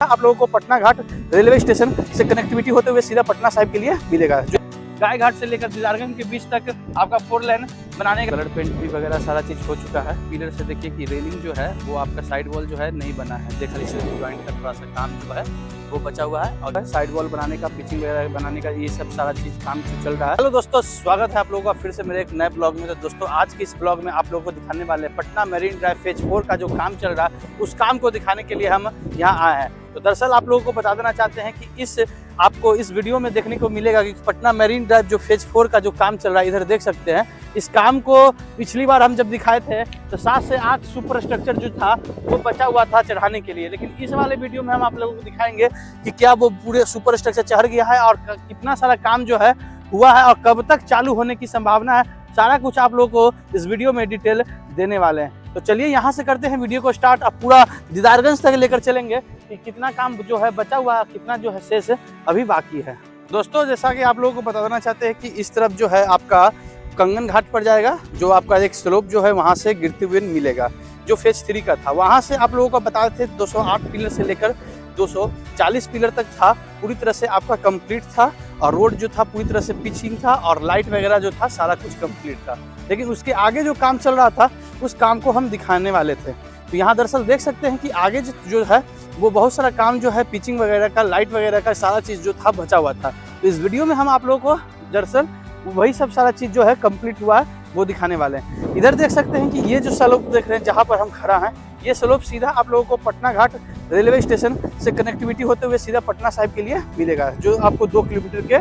आप लोगों को पटना घाट रेलवे स्टेशन से कनेक्टिविटी होते हुए सीधा पटना साहिब के लिए मिलेगा। जो गाय घाट से लेकर दीदारगंज के बीच तक आपका 4 लेन बनाने का कलर पेंट भी वगैरह सारा चीज हो चुका है। पिलर से देखिए कि रेलिंग जो है वो आपका साइड वॉल जो है नहीं बना है, देखा इसे ज्वाइंट का थोड़ा सा काम जो है वो बचा हुआ है और साइड वॉल बनाने का, पिचिंग वगैरह बनाने का, ये सब सारा चीज काम चल रहा है। हेलो दोस्तों, स्वागत है आप लोगों का फिर से मेरे एक नए ब्लॉग में। तो दोस्तों आज के इस ब्लॉग में आप लोगों को दिखाने वाले हैं पटना मेरीन ड्राइव फेज 4 का जो काम चल रहा है, उस काम को दिखाने के लिए हम यहाँ आए हैं। तो दरअसल आप लोगों को बता देना चाहते हैं कि आपको इस वीडियो में देखने को मिलेगा कि पटना मेरीन ड्राइव जो फेज 4 का जो काम चल रहा है, इधर देख सकते हैं। इस काम को पिछली बार हम जब दिखाए थे तो 7 से 8 सुपर स्ट्रक्चर जो था वो बचा हुआ था चढ़ाने के लिए, लेकिन इस वाले वीडियो में हम आप लोगों को दिखाएंगे कि क्या वो पूरे सुपर स्ट्रक्चर चढ़ गया है और कितना सारा काम जो है हुआ है और कब तक चालू होने की संभावना है। सारा कुछ आप लोगों को इस वीडियो में डिटेल देने वाले हैं। तो चलिए यहाँ से करते हैं वीडियो को स्टार्ट। अब पूरा दीदारगंज तक लेकर चलेंगे कि कितना काम जो है बचा हुआ है, कितना जो है शेष अभी बाकी है। दोस्तों जैसा कि आप लोगों को बता देना चाहते हैं कि इस तरफ जो है आपका कंगन घाट पड़ जाएगा, जो आपका एक स्लोप जो है वहाँ से गिरते हुए मिलेगा, जो फेज 3 का था। वहाँ से आप लोगों को बता थे 208 पिलर से लेकर 240 पिलर तक था, पूरी तरह से आपका कंप्लीट था और रोड जो था पूरी तरह से पिचिंग था और लाइट वगैरह जो था सारा कुछ कंप्लीट था। लेकिन उसके आगे जो काम चल रहा था उस काम को हम दिखाने वाले थे। तो यहाँ दरअसल देख सकते हैं कि आगे जो है वो बहुत सारा काम जो है पिचिंग वगैरह का, लाइट वगैरह का सारा चीज़ जो था बचा हुआ था। तो इस वीडियो में हम आप लोगों को दरअसल वही सब सारा चीज़ जो है कंप्लीट हुआ है वो दिखाने वाले हैं। इधर देख सकते हैं कि ये जो स्लोप देख रहे हैं जहाँ पर हम खड़ा हैं, ये स्लोप सीधा आप लोगों को पटना घाट रेलवे स्टेशन से कनेक्टिविटी होते हुए सीधा पटना साहिब के लिए मिलेगा, जो आपको 2 किलोमीटर के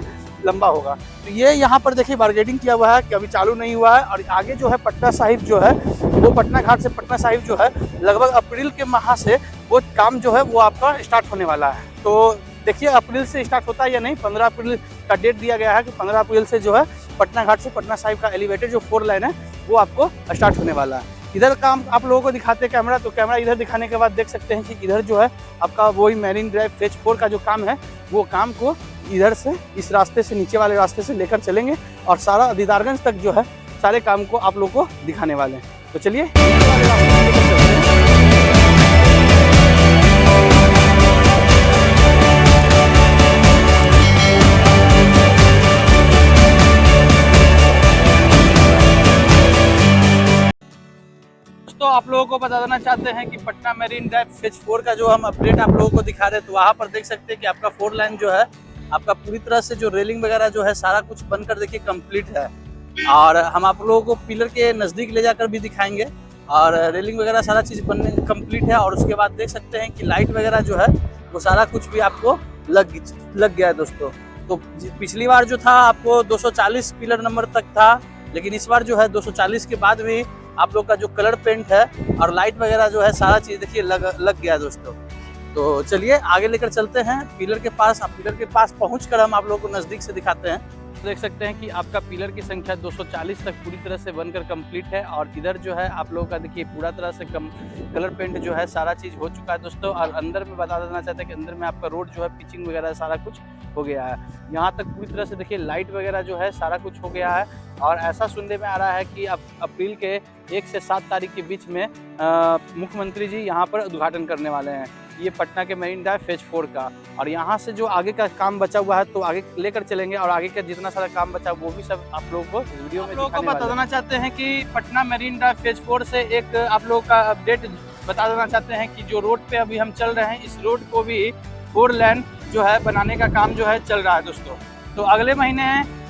लंबा होगा। तो ये यहाँ पर देखिए बारगेनिंग किया हुआ है कि अभी चालू नहीं हुआ है। और आगे जो है पटना साहिब जो है वो पटना घाट से पटना साहिब जो है लगभग अप्रैल के माह से वो काम जो है वो आपका स्टार्ट होने वाला है। तो देखिए अप्रैल से स्टार्ट होता है या नहीं, 15 अप्रैल का डेट दिया गया है कि 15 अप्रैल से जो है पटना घाट से पटना साहिब का एलिवेटेड जो 4 लाइन है वो आपको स्टार्ट होने वाला है। इधर काम आप लोगों को दिखाते हैं कैमरा, तो कैमरा इधर दिखाने के बाद देख सकते हैं कि इधर जो है आपका वही मेरीन ड्राइव फेज 4 का जो काम है वो काम को इधर से इस रास्ते से नीचे वाले रास्ते से लेकर चलेंगे और सारा दीदारगंज तक जो है सारे काम को आप लोगों को दिखाने वाले हैं। तो चलिए तो आप लोगों को बता देना चाहते हैं कि पटना मेरीन ड्राइव फेज 4 का जो हम अपडेट आप लोगों को दिखा रहे हैं, तो वहाँ पर देख सकते हैं कि आपका 4 लाइन जो है आपका पूरी तरह से जो रेलिंग वगैरह जो है सारा कुछ बनकर देखिए कंप्लीट है। और हम आप लोगों को पिलर के नज़दीक ले जाकर भी दिखाएंगे और रेलिंग वगैरह सारा चीज़ बनने कंप्लीट है। और उसके बाद देख सकते हैं कि लाइट वगैरह जो है वो सारा कुछ भी आपको लग गया है दोस्तों। तो पिछली बार जो था आपको 240 पिलर नंबर तक था, लेकिन इस बार जो है 240 के बाद भी आप लोग का जो कलर पेंट है और लाइट वगैरह जो है सारा चीज़ देखिए लग गया दोस्तों। तो चलिए आगे लेकर चलते हैं पिलर के पास। पिलर के पास पहुंचकर हम आप लोगों को नज़दीक से दिखाते हैं। तो देख सकते हैं कि आपका पिलर की संख्या 240 तक पूरी तरह से बनकर कंप्लीट है और इधर जो है आप लोगों का देखिए पूरा तरह से कलर पेंट जो है सारा चीज़ हो चुका है दोस्तों। और अंदर में बता देना चाहते हैं कि अंदर में आपका रोड जो है पिचिंग वगैरह सारा कुछ हो गया है। यहाँ तक पूरी तरह से देखिए लाइट वगैरह जो है सारा कुछ हो गया है। और ऐसा सुनने में आ रहा है कि अब अप्रैल के 1 से 7 तारीख के बीच में मुख्यमंत्री जी यहाँ पर उद्घाटन करने वाले हैं ये पटना के मेरीन ड्राइव फेज 4 का। और यहाँ से जो आगे का काम बचा हुआ है तो आगे लेकर चलेंगे और आगे का जितना सारा काम बचा वो भी सब आप लोगों को वीडियो में बता देना चाहते हैं कि पटना मेरीन ड्राइव फेज 4 से एक आप लोगों का अपडेट बता देना चाहते हैं कि जो रोड पे अभी हम चल रहे हैं, इस रोड को भी 4 लेन जो है बनाने का काम जो है चल रहा है दोस्तों। तो अगले महीने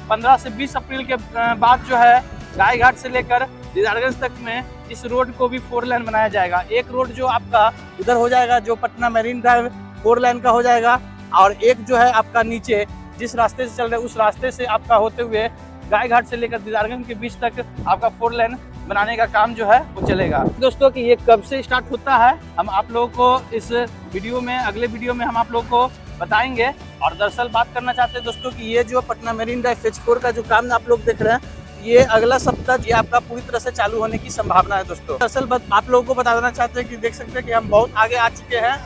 15 से 20 अप्रैल के बाद जो है गाय घाट से लेकर दीदारगंज तक में इस रोड को भी 4 लाइन बनाया जाएगा। एक रोड जो आपका उधर हो जाएगा जो पटना मेरीन ड्राइव 4 लाइन का हो जाएगा, और एक जो है आपका नीचे जिस रास्ते से चल रहे हैं उस रास्ते से आपका होते हुए गाय घाट से लेकर दीदारगंज के बीच तक आपका 4 लाइन बनाने का काम जो है वो चलेगा दोस्तों। कि ये कब से स्टार्ट होता है हम आप लोगों को इस वीडियो में, अगले वीडियो में हम आप लोगों को बताएंगे। और दरअसल बात करना चाहते हैं दोस्तों कि ये जो पटना मेरीन ड्राइव फेज 4 का जो काम आप लोग देख रहे हैं, ये अगला सप्ताह ये आपका पूरी तरह से चालू होने की संभावना है दोस्तों। दरअसल आप लोगों को बता देना चाहते हैं कि देख सकते हैं कि हम बहुत आगे आ चुके हैं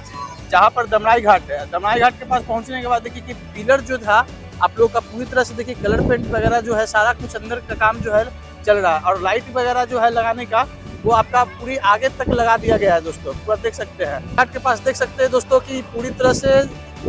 जहाँ पर दमराई घाट है। दमराई घाट के पास पहुँचने के बाद देखिए कि पिलर जो था आप लोग का पूरी तरह से देखिए कलर पेंट वगैरह जो है सारा कुछ अंदर का काम जो है चल रहा है। और लाइट वगैरह जो है लगाने का वो आपका पूरी आगे तक लगा दिया गया है दोस्तों, पूरा देख सकते हैं। घाट के पास देख सकते हैं दोस्तों कि पूरी तरह से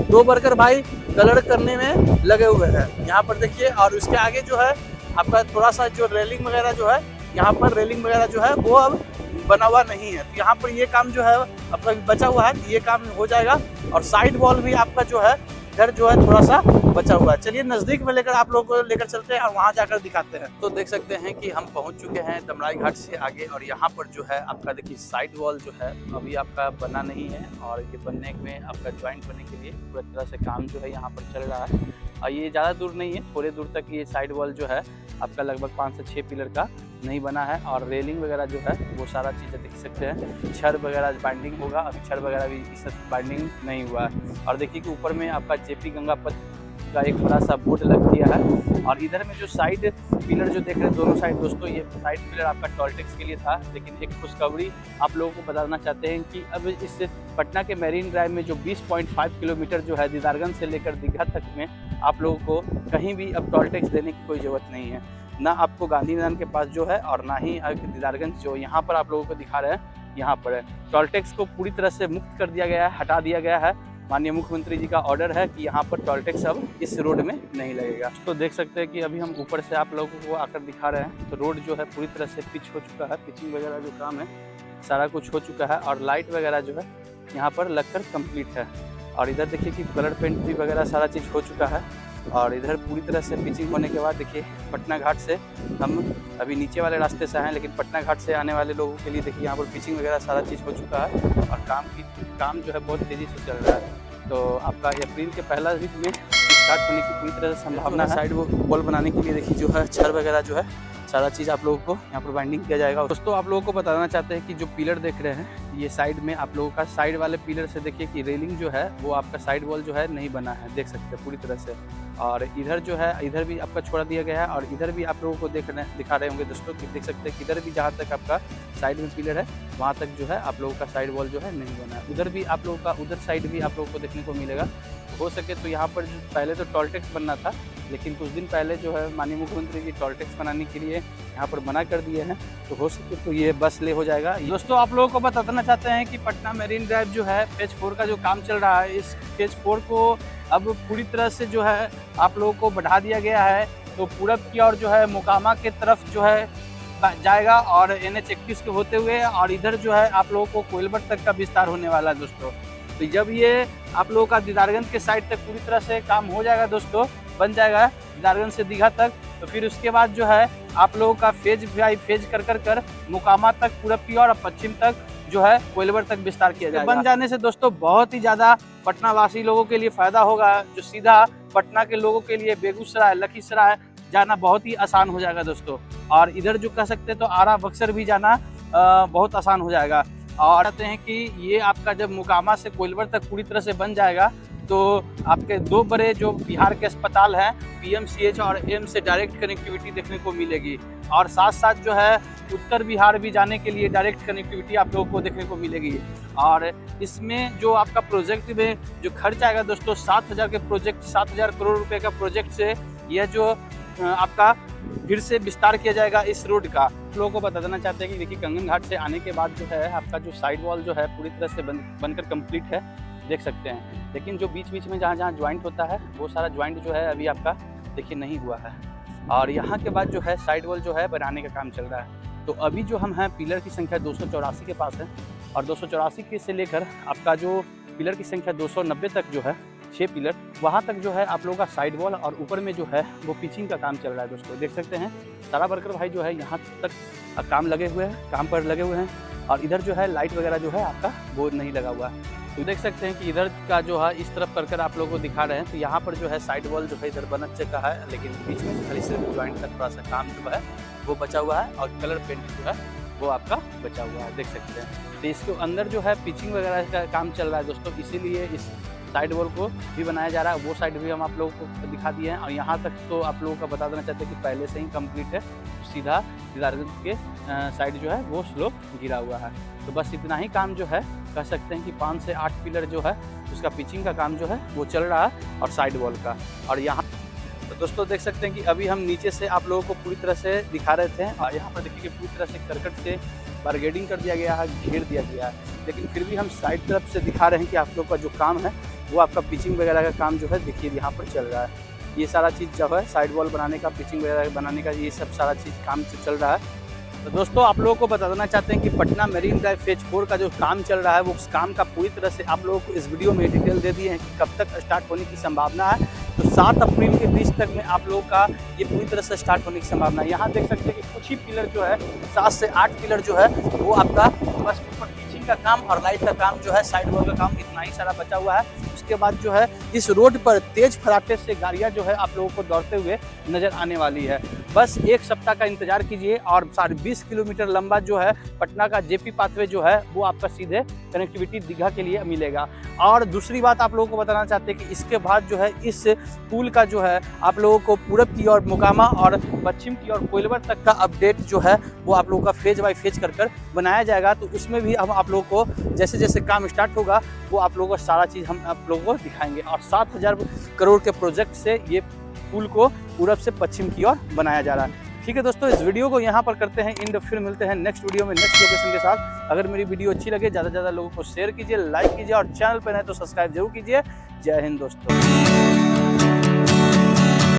2 वर्कर भाई कलर करने में लगे हुए हैं यहाँ पर देखिए। और उसके आगे जो है आपका थोड़ा सा जो रेलिंग वगैरह जो है, यहाँ पर रेलिंग वगैरह जो है वो अब बना हुआ नहीं है, तो यहाँ पर ये काम जो है अपना बचा हुआ है, ये काम हो जाएगा। और साइड वॉल भी आपका जो है घर जो है थोड़ा सा बचा हुआ है। चलिए नज़दीक में लेकर आप लोगों को लेकर चलते हैं और वहाँ जाकर दिखाते हैं। तो देख सकते हैं कि हम पहुँच चुके हैं दमराई घाट से आगे, और यहाँ पर जो है आपका देखिए साइड वॉल जो है अभी आपका बना नहीं है, और ये बनने में आपका ज्वाइंट बनने के लिए पूरी तरह से काम जो है यहाँ पर चल रहा है। और ये ज़्यादा दूर नहीं है, थोड़े दूर तक ये साइड वॉल जो है आपका लगभग 5 से 6 पिलर का नहीं बना है। और रेलिंग वगैरह जो है वो सारा चीज़ें देख सकते हैं, छड़ वगैरह बाइंडिंग होगा, अभी छड़ वगैरह भी इस बाइंडिंग नहीं हुआ है। और देखिए कि ऊपर में आपका जेपी गंगा पथ का एक बड़ा सा बोर्ड लग गया है। और इधर में जो साइड पिलर जो देख रहे हैं दोनों साइड दोस्तों, ये साइड पिलर आपका टॉलटेक्स के लिए था, लेकिन एक खुशखबरी आप लोगों को बताना चाहते हैं कि अब इस पटना के मैरीन ड्राइव में जो 20.5 किलोमीटर जो है दीदारगंज से लेकर दीघा तक में आप लोगों को कहीं भी अब टॉलटेक्स देने की कोई ज़रूरत नहीं है, ना आपको गांधी मैदान के पास जो है और ना ही दीदारगंज जो यहाँ पर आप लोगों को दिखा रहे हैं यहाँ पर है। टॉलटेक्स को पूरी तरह से मुक्त कर दिया गया है, हटा दिया गया है। माननीय मुख्यमंत्री जी का ऑर्डर है कि यहाँ पर टॉलटेक्स अब इस रोड में नहीं लगेगा। तो देख सकते हैं कि अभी हम ऊपर से आप लोगों को आकर दिखा रहे हैं, तो रोड जो है पूरी तरह से पिच हो चुका है, पिचिंग वगैरह जो काम है सारा कुछ हो चुका है, और लाइट वगैरह जो है यहाँ पर लगकर कंप्लीट है। और इधर देखिए कि कलर पेंट भी वगैरह सारा चीज़ हो चुका है। और इधर पूरी तरह से पिचिंग होने के बाद देखिए पटना घाट से हम अभी नीचे वाले रास्ते से आए हैं, लेकिन पटना घाट से आने वाले लोगों के लिए देखिए यहाँ पर पिचिंग वगैरह सारा चीज़ हो चुका है, और काम जो है बहुत तेज़ी से चल रहा है। तो आपका अप्रैल के पहला वीक में स्टार्ट होने की पूरी तरह से संभावना है। साइड वॉल बनाने के लिए देखिए जो है छड़ वगैरह जो है सारा चीज़ आप लोगों को यहाँ पर बाइंडिंग किया जाएगा। दोस्तों आप लोगों को बताना चाहते हैं कि जो पिलर देख रहे हैं ये साइड में आप लोगों का साइड वाले पिलर से देखिए कि रेलिंग जो है वो आपका साइड वॉल जो है नहीं बना है, देख सकते हैं पूरी तरह से। और इधर जो है इधर भी आपका छोड़ा दिया गया है, और इधर भी आप लोगों को दिखा रहे होंगे दोस्तों कि देख सकते हैं कि इधर भी जहाँ तक आपका साइड में पिलर है वहाँ तक जो है आप लोगों का साइड वॉल जो है नहीं बना है। उधर भी आप लोगों का उधर साइड भी आप लोगों को देखने को मिलेगा। हो सके तो यहाँ पर पहले तो टॉलटेक्स बनना था, लेकिन कुछ दिन पहले जो है माननीय मुख्यमंत्री जी टॉलटेक्स बनाने के लिए यहाँ पर मना कर दिए हैं, तो हो सके तो ये बस ले हो जाएगा। दोस्तों आप लोगों को बताना चाहते हैं कि पटना मैरीन ड्राइव जो है फेज 4 का जो काम चल रहा है, इस फेज 4 को अब पूरी तरह से जो है आप लोगों को बढ़ा दिया गया है। तो पूरब की ओर जो है मोकामा के तरफ जो है जाएगा, और NH 31 के होते हुए, और इधर जो है आप लोगों को कोइलबर तक का विस्तार होने वाला है दोस्तों। तो जब ये आप लोगों का दीदारगंज के साइड तक पूरी तरह से काम हो जाएगा दोस्तों, बन जाएगा दीदारगंज से दीघा तक, तो फिर उसके बाद जो है आप लोगों का फेज बाई फेज कर मोकामा तक पूरब की ओर और पश्चिम तक जो है कोइलबर तक विस्तार किया जाएगा। बन जाने से दोस्तों बहुत ही ज़्यादा पटना वासी लोगों के लिए फ़ायदा होगा, जो सीधा पटना के लोगों के लिए बेगूसराय लखीसराय जाना बहुत ही आसान हो जाएगा दोस्तों। और इधर जो कह सकते हैं तो आरा बक्सर भी जाना बहुत आसान हो जाएगा। और कहते हैं कि ये आपका जब मोकामा से कोइलबर तक पूरी तरह से बन जाएगा, तो आपके 2 बड़े जो बिहार के अस्पताल हैं PMCH और एम्स से डायरेक्ट कनेक्टिविटी देखने को मिलेगी, और साथ साथ जो है उत्तर बिहार भी जाने के लिए डायरेक्ट कनेक्टिविटी आप लोगों को देखने को मिलेगी। और इसमें जो आपका प्रोजेक्ट में जो खर्च आएगा दोस्तों 7,000 करोड़ रुपए का प्रोजेक्ट से यह जो आपका फिर से विस्तार किया जाएगा इस रोड का। लोगों को बता देना चाहते हैं कि देखिए कंगन घाट से आने के बाद जो है आपका जो साइड वॉल जो है पूरी तरह से बनकर कंप्लीट है, देख सकते हैं। लेकिन जो बीच बीच में जहाँ ज्वाइंट होता है वो सारा ज्वाइंट जो है अभी आपका देखिए नहीं हुआ है। और यहाँ के बाद जो है साइड वॉल जो है बनाने का काम चल रहा है। तो अभी जो हम हैं पिलर की संख्या 284 के पास है, और 284 के से लेकर आपका जो पिलर की संख्या 290 तक जो है 6 पिलर, वहाँ तक जो है आप लोगों का साइड वॉल, और ऊपर में जो है वो पिचिंग का काम चल रहा है दोस्तों। देख सकते हैं सारा वर्कर भाई जो है यहाँ तक काम पर लगे हुए हैं। और इधर जो है लाइट वगैरह जो है आपका वो नहीं लगा हुआ है। तो देख सकते हैं कि इधर का जो है इस तरफ कर आप लोगों को दिखा रहे हैं, तो यहाँ पर जो है साइड वॉल जो है इधर बन चुका है, लेकिन बीच में खाली सिर्फ ज्वाइंट का थोड़ा सा काम जो है वो बचा हुआ है, और कलर पेंट जो है वो आपका बचा हुआ है, देख सकते हैं। तो इसके अंदर जो है पिचिंग वगैरह का काम चल रहा है दोस्तों, इसीलिए इस साइड वॉल को भी बनाया जा रहा है। वो साइड भी हम आप लोगों को दिखा दिए हैं, और यहाँ तक तो आप लोगों का बता देना चाहते हैं कि पहले से ही कंप्लीट है। सीधा दीदारगंज के साइड जो है वो स्लोप गिरा हुआ है। तो बस इतना ही काम जो है कह सकते हैं कि 5 से 8 पिलर जो है उसका पिचिंग का काम जो है वो चल रहा है, और साइड वॉल का। और यहाँ तो दोस्तों देख सकते हैं कि अभी हम नीचे से आप लोगों को पूरी तरह से दिखा रहे थे, और यहाँ पर देखिए कि पूरी तरह से करकट से बारगेडिंग कर दिया गया है, घेर दिया गया है। लेकिन फिर भी हम साइड तरफ से दिखा रहे हैं कि आप लोग का जो काम है वो आपका पिचिंग वगैरह का काम जो है देखिए यहाँ पर चल रहा है। ये सारा चीज़ जो है साइड वॉल बनाने का, पिचिंग वगैरह बनाने का, ये सब सारा चीज़ काम जो चल रहा है। तो दोस्तों आप लोगों को बता देना चाहते हैं कि पटना मेरीन ड्राइव फेज 4 का जो काम चल रहा है वो उस काम का पूरी तरह से आप लोगों को इस वीडियो में डिटेल दे दिए हैं कि कब तक स्टार्ट होने की संभावना है। तो 7 अप्रैल के बीच तक में आप लोगों का ये पूरी तरह से स्टार्ट होने की संभावना है। यहाँ देख सकते हैं कि कुछ ही पिलर जो है 7 से 8 पिलर जो है वो आपका बस ऊपर पिचिंग का काम और लाइट का काम जो है, साइड वॉल का काम इतना ही सारा बचा हुआ है। उसके बाद जो है इस रोड पर तेज फराटे से गाड़ियाँ जो है आप लोगों को दौड़ते हुए नजर आने वाली है। बस एक सप्ताह का इंतजार कीजिए और 20 किलोमीटर लंबा जो है पटना का जेपी पाथवे जो है वो आपका सीधे कनेक्टिविटी दीघा के लिए मिलेगा। और दूसरी बात आप लोगों को बताना चाहते हैं कि इसके बाद जो है इस पुल का जो है आप लोगों को पूरब की ओर मोकामा और पश्चिम की ओर कोइलवर तक का अपडेट जो है वो आप लोगों का फेज बाय फेज कर बनाया जाएगा। तो उसमें भी हम आप लोगों को जैसे जैसे काम स्टार्ट होगा वो आप लोगों को सारा चीज़ हम आप लोगों को दिखाएंगे। और 7,000 करोड़ के प्रोजेक्ट से ये पुल को पूरब से पश्चिम की ओर बनाया जा रहा है। ठीक है दोस्तों, इस वीडियो को यहाँ पर करते हैं एंड, फिर मिलते हैं नेक्स्ट वीडियो में नेक्स्ट लोकेशन के साथ। अगर मेरी वीडियो अच्छी लगे ज़्यादा से ज़्यादा लोगों को शेयर कीजिए, लाइक कीजिए और चैनल पर नए तो सब्सक्राइब जरूर कीजिए। जय हिंद दोस्तों।